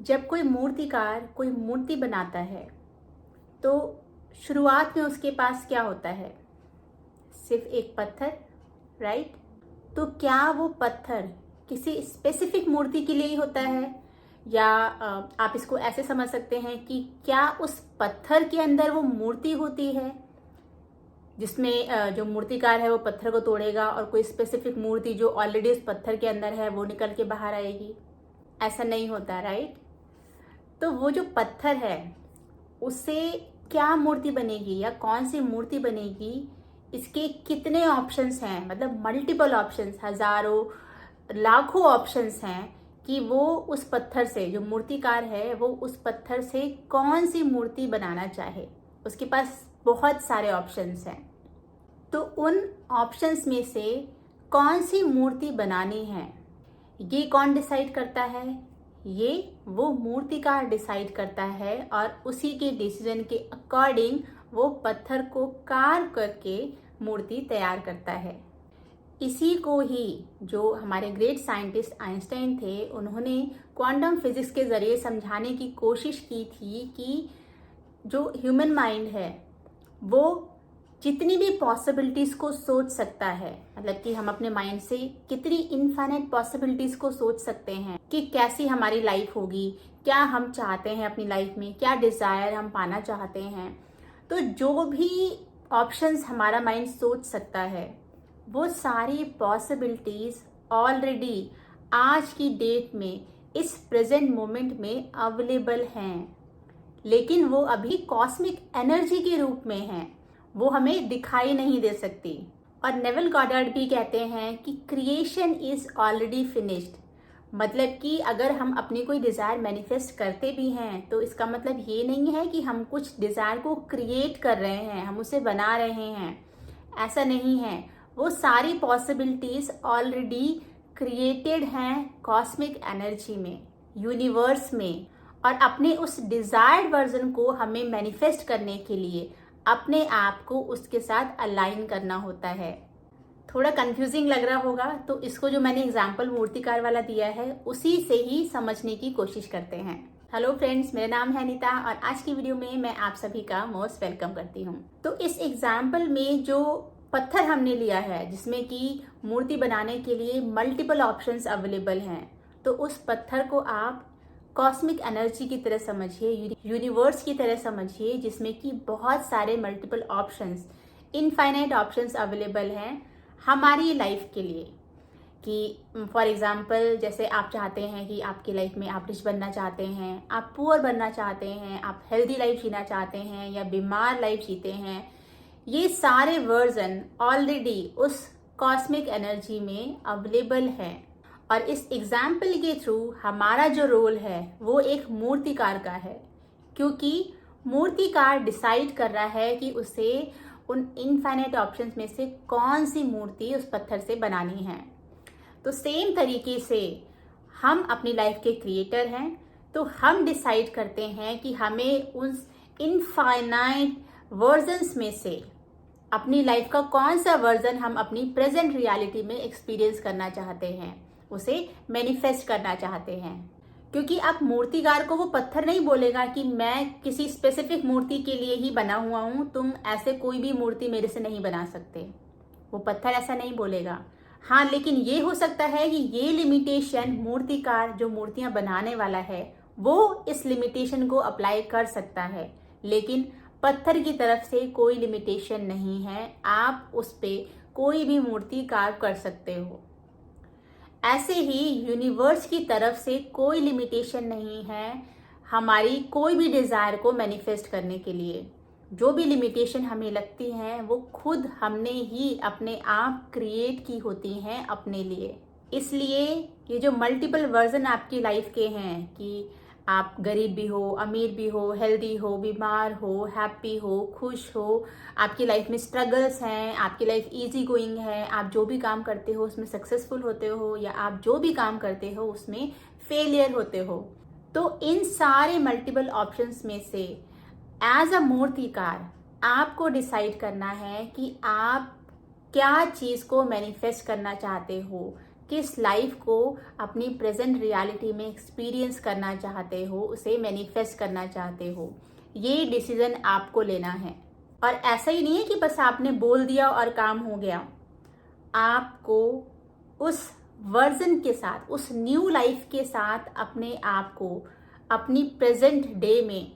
जब कोई मूर्तिकार कोई मूर्ति बनाता है तो शुरुआत में उसके पास क्या होता है? सिर्फ एक पत्थर, राइट? तो क्या वो पत्थर किसी स्पेसिफिक मूर्ति के लिए ही होता है, या आप इसको ऐसे समझ सकते हैं कि क्या उस पत्थर के अंदर वो मूर्ति होती है जिसमें जो मूर्तिकार है वो पत्थर को तोड़ेगा और कोई स्पेसिफिक मूर्ति जो ऑलरेडी उस पत्थर के अंदर है वो निकल के बाहर आएगी? ऐसा नहीं होता, राइट? तो वो जो पत्थर है उससे क्या मूर्ति बनेगी या कौन सी मूर्ति बनेगी, इसके कितने ऑप्शंस हैं, मतलब मल्टीपल ऑप्शंस, हजारों लाखों ऑप्शंस हैं कि वो उस पत्थर से, जो मूर्तिकार है वो उस पत्थर से कौन सी मूर्ति बनाना चाहे। उसके पास बहुत सारे ऑप्शंस हैं। तो उन ऑप्शंस में से कौन सी मूर्ति बनानी है ये कौन डिसाइड करता है? ये वो मूर्तिकार डिसाइड करता है और उसी के डिसीजन के अकॉर्डिंग वो पत्थर को कार्व करके मूर्ति तैयार करता है। इसी को ही जो हमारे ग्रेट साइंटिस्ट आइंस्टाइन थे, उन्होंने क्वांटम फिजिक्स के ज़रिए समझाने की कोशिश की थी कि जो ह्यूमन माइंड है वो जितनी भी पॉसिबिलिटीज़ को सोच सकता है, मतलब कि हम अपने माइंड से कितनी इनफाइनाइट पॉसिबिलिटीज़ को सोच सकते हैं कि कैसी हमारी लाइफ होगी, क्या हम चाहते हैं अपनी लाइफ में, क्या डिज़ायर हम पाना चाहते हैं। तो जो भी ऑप्शंस हमारा माइंड सोच सकता है वो सारी पॉसिबिलिटीज़ ऑलरेडी आज की डेट में इस प्रेजेंट मोमेंट में अवेलेबल हैं, लेकिन वो अभी कॉस्मिक एनर्जी के रूप में हैं, वो हमें दिखाई नहीं दे सकती। और नेविल गॉडार्ड भी कहते हैं कि क्रिएशन इज ऑलरेडी फिनिश्ड, मतलब कि अगर हम अपनी कोई डिज़ायर मैनिफेस्ट करते भी हैं तो इसका मतलब ये नहीं है कि हम कुछ डिज़ायर को क्रिएट कर रहे हैं, हम उसे बना रहे हैं। ऐसा नहीं है, वो सारी पॉसिबिलिटीज़ ऑलरेडी क्रिएटेड हैं कॉस्मिक एनर्जी में, यूनिवर्स में। और अपने उस डिज़ायर्ड वर्जन को हमें मैनिफेस्ट करने के लिए अपने आप को उसके साथ अलाइन करना होता है। थोड़ा कंफ्यूजिंग लग रहा होगा, तो इसको जो मैंने एग्जाम्पल मूर्तिकार वाला दिया है उसी से ही समझने की कोशिश करते हैं। हेलो फ्रेंड्स, मेरा नाम है अनीता और आज की वीडियो में मैं आप सभी का मोस्ट वेलकम करती हूँ। तो इस एग्जाम्पल में जो पत्थर हमने लिया है जिसमें कि मूर्ति बनाने के लिए मल्टीपल ऑप्शंस अवेलेबल हैं, तो उस पत्थर को आप कॉस्मिक एनर्जी की तरह समझिए, यूनिवर्स की तरह समझिए, जिसमें कि बहुत सारे multiple options, infinite options available हैं हमारी लाइफ के लिए। कि फॉर एग्जांपल, जैसे आप चाहते हैं कि आपकी लाइफ में आप रिच बनना चाहते हैं, आप पुअर बनना चाहते हैं, आप हेल्दी लाइफ जीना चाहते हैं या बीमार लाइफ जीते हैं, ये सारे वर्जन ऑलरेडी उस कॉस्मिक एनर्जी में अवेलेबल हैं। और इस एग्जाम्पल के थ्रू हमारा जो रोल है वो एक मूर्तिकार का है, क्योंकि मूर्तिकार डिसाइड कर रहा है कि उसे उन इनफाइनाइट ऑप्शंस में से कौन सी मूर्ति उस पत्थर से बनानी है। तो सेम तरीके से हम अपनी लाइफ के क्रिएटर हैं, तो हम डिसाइड करते हैं कि हमें उस इनफाइनाइट वर्जन्स में से अपनी लाइफ का कौन सा वर्जन हम अपनी प्रेजेंट रियलिटी में एक्सपीरियंस करना चाहते हैं, उसे मैनिफेस्ट करना चाहते हैं। क्योंकि अब मूर्तिकार को वो पत्थर नहीं बोलेगा कि मैं किसी स्पेसिफिक मूर्ति के लिए ही बना हुआ हूं, तुम ऐसे कोई भी मूर्ति मेरे से नहीं बना सकते। वो पत्थर ऐसा नहीं बोलेगा। हाँ, लेकिन ये हो सकता है कि ये लिमिटेशन मूर्तिकार जो मूर्तियां बनाने वाला है वो इस लिमिटेशन को अप्लाई कर सकता है, लेकिन पत्थर की तरफ से कोई लिमिटेशन नहीं है, आप उस पे कोई भी मूर्ति कार्व कर सकते हो। ऐसे ही यूनिवर्स की तरफ से कोई लिमिटेशन नहीं है हमारी कोई भी डिज़ायर को मैनिफेस्ट करने के लिए। जो भी लिमिटेशन हमें लगती हैं वो खुद हमने ही अपने आप क्रिएट की होती हैं अपने लिए। इसलिए ये जो मल्टीपल वर्जन आपकी लाइफ के हैं कि आप गरीब भी हो, अमीर भी हो, हेल्दी हो, बीमार हो, हैप्पी हो, खुश हो, आपकी लाइफ में स्ट्रगल्स हैं, आपकी लाइफ इजी गोइंग है, आप जो भी काम करते हो उसमें सक्सेसफुल होते हो या आप जो भी काम करते हो उसमें फेलियर होते हो। तो इन सारे मल्टीपल ऑप्शंस में से एज अ मूर्तिकार आपको डिसाइड करना है कि आप क्या चीज़ को मैनिफेस्ट करना चाहते हो, किस लाइफ को अपनी प्रेजेंट रियलिटी में एक्सपीरियंस करना चाहते हो, उसे मैनिफेस्ट करना चाहते हो, ये डिसीजन आपको लेना है। और ऐसा ही नहीं है कि बस आपने बोल दिया और काम हो गया। आपको उस वर्जन के साथ, उस न्यू लाइफ के साथ अपने आप को अपनी प्रेजेंट डे में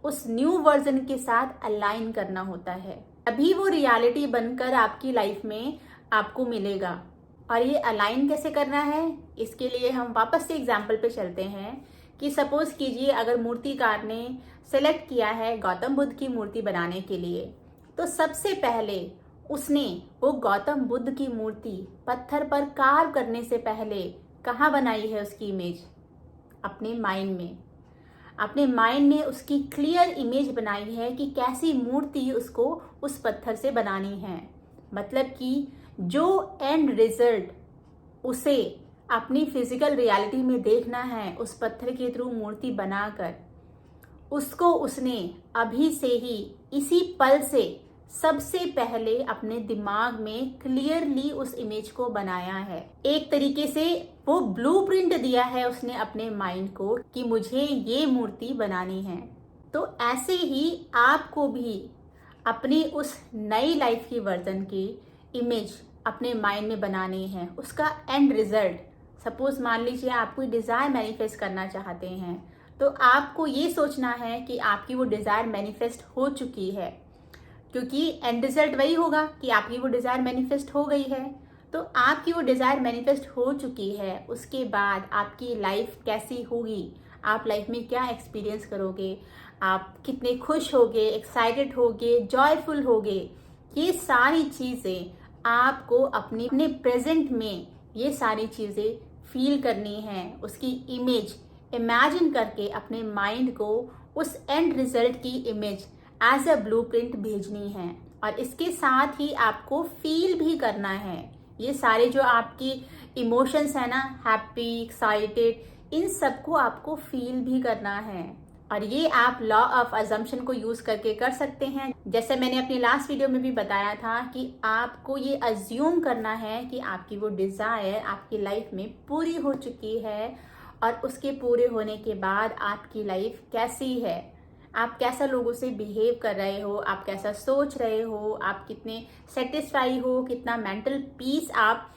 उस न्यू वर्जन के साथ अलाइन करना होता है। अभी वो रियलिटी बनकर आपकी लाइफ में आपको मिलेगा। और ये अलाइन कैसे करना है, इसके लिए हम वापस से एग्जाम्पल पे चलते हैं कि सपोज कीजिए अगर मूर्तिकार ने सेलेक्ट किया है गौतम बुद्ध की मूर्ति बनाने के लिए, तो सबसे पहले उसने वो गौतम बुद्ध की मूर्ति पत्थर पर कार्व करने से पहले कहाँ बनाई है उसकी इमेज? अपने माइंड में। अपने माइंड में उसकी क्लियर इमेज बनाई है कि कैसी मूर्ति उसको उस पत्थर से बनानी है। मतलब कि जो एंड रिजल्ट उसे अपनी फिजिकल रियलिटी में देखना है उस पत्थर के थ्रू मूर्ति बनाकर, उसको उसने अभी से ही इसी पल से सबसे पहले अपने दिमाग में क्लियरली उस इमेज को बनाया है। एक तरीके से वो ब्लूप्रिंट दिया है उसने अपने माइंड को कि मुझे ये मूर्ति बनानी है। तो ऐसे ही आपको भी अपनी उस नई लाइफ की वर्जन की इमेज अपने माइंड में बनानी है। उसका एंड रिजल्ट, सपोज मान लीजिए आप कोई डिजायर मैनिफेस्ट करना चाहते हैं, तो आपको ये सोचना है कि आपकी वो डिजायर मैनिफेस्ट हो चुकी है, क्योंकि एंड रिजल्ट वही होगा कि आपकी वो डिजायर मैनिफेस्ट हो गई है। तो आपकी वो डिजायर मैनिफेस्ट हो चुकी है, उसके बाद आपकी लाइफ कैसी होगी, आप लाइफ में क्या एक्सपीरियंस करोगे, आप कितने खुश होगे, एक्साइटेड होगे, जॉयफुल होगे, ये सारी चीजें आपको अपने प्रेजेंट में ये सारी चीजें फील करनी है। उसकी इमेज इमेजिन करके अपने माइंड को उस एंड रिजल्ट की इमेज एज अ ब्लूप्रिंट भेजनी है। और इसके साथ ही आपको फील भी करना है। ये सारे जो आपकी इमोशंस है ना, हैप्पी, एक्साइटेड, इन सबको आपको फील भी करना है। और ये आप लॉ ऑफ अजम्पशन को यूज करके कर सकते हैं। जैसे मैंने अपनी लास्ट वीडियो में भी बताया था कि आपको ये अज्यूम करना है कि आपकी वो डिजायर आपकी लाइफ में पूरी हो चुकी है, और उसके पूरे होने के बाद आपकी लाइफ कैसी है, आप कैसा लोगों से बिहेव कर रहे हो, आप कैसा सोच रहे हो, आप कितने सेटिस्फाई हो, कितना मेंटल पीस आप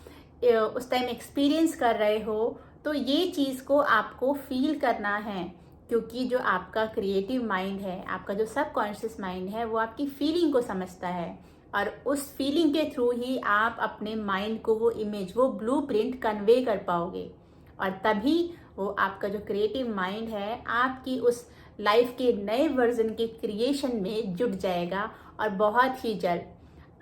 उस टाइम एक्सपीरियंस कर रहे हो। तो ये चीज़ को आपको फील करना है, क्योंकि जो आपका क्रिएटिव माइंड है, आपका जो सबकॉन्शियस माइंड है, वो आपकी फीलिंग को समझता है। और उस फीलिंग के थ्रू ही आप अपने माइंड को वो इमेज, वो ब्लूप्रिंट कन्वे कर पाओगे। और तभी वो आपका जो क्रिएटिव माइंड है आपकी उस लाइफ के नए वर्जन के क्रिएशन में जुट जाएगा। और बहुत ही जल्द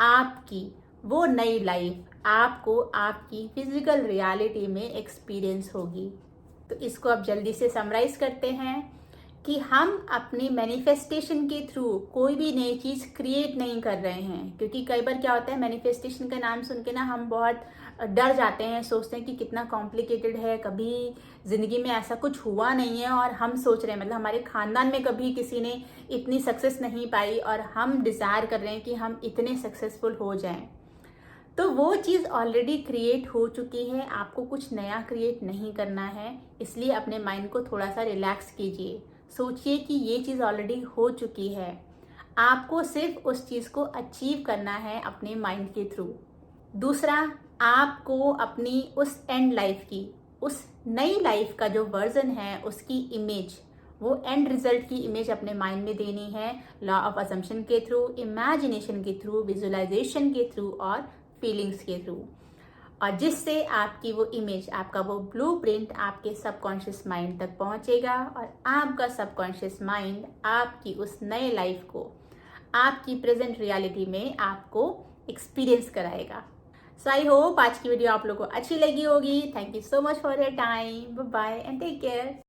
आपकी वो नई लाइफ आपको आपकी फिजिकल रियलिटी में एक्सपीरियंस होगी। तो इसको अब जल्दी से समराइज करते हैं कि हम अपनी मैनिफेस्टेशन के थ्रू कोई भी नई चीज़ क्रिएट नहीं कर रहे हैं। क्योंकि कई बार क्या होता है, मैनिफेस्टेशन का नाम सुन के ना हम बहुत डर जाते हैं, सोचते हैं कि कितना कॉम्प्लिकेटेड है, कभी ज़िंदगी में ऐसा कुछ हुआ नहीं है, और हम सोच रहे हैं, मतलब हमारे खानदान में कभी किसी ने इतनी सक्सेस नहीं पाई और हम डिज़ायर कर रहे हैं कि हम इतने सक्सेसफुल हो जाएं। तो वो चीज़ ऑलरेडी क्रिएट हो चुकी है, आपको कुछ नया क्रिएट नहीं करना है। इसलिए अपने माइंड को थोड़ा सा रिलैक्स कीजिए, सोचिए कि ये चीज़ ऑलरेडी हो चुकी है, आपको सिर्फ उस चीज़ को अचीव करना है अपने माइंड के थ्रू। दूसरा, आपको अपनी उस एंड लाइफ की, उस नई लाइफ का जो वर्जन है उसकी इमेज, वो एंड रिजल्ट की इमेज अपने माइंड में देनी है, लॉ ऑफ असम्पशन के थ्रू, इमेजिनेशन के थ्रू, विजुअलाइजेशन के थ्रू और फीलिंग्स के थ्रू। और जिससे आपकी वो इमेज, आपका वो ब्लूप्रिंट आपके सबकॉन्शियस माइंड तक पहुंचेगा, और आपका सबकॉन्शियस माइंड आपकी उस नए लाइफ को आपकी प्रेजेंट रियलिटी में आपको एक्सपीरियंस कराएगा। सो आई होप आज की वीडियो आप लोगों को अच्छी लगी होगी। Thank you so much for your time. Bye bye and take care.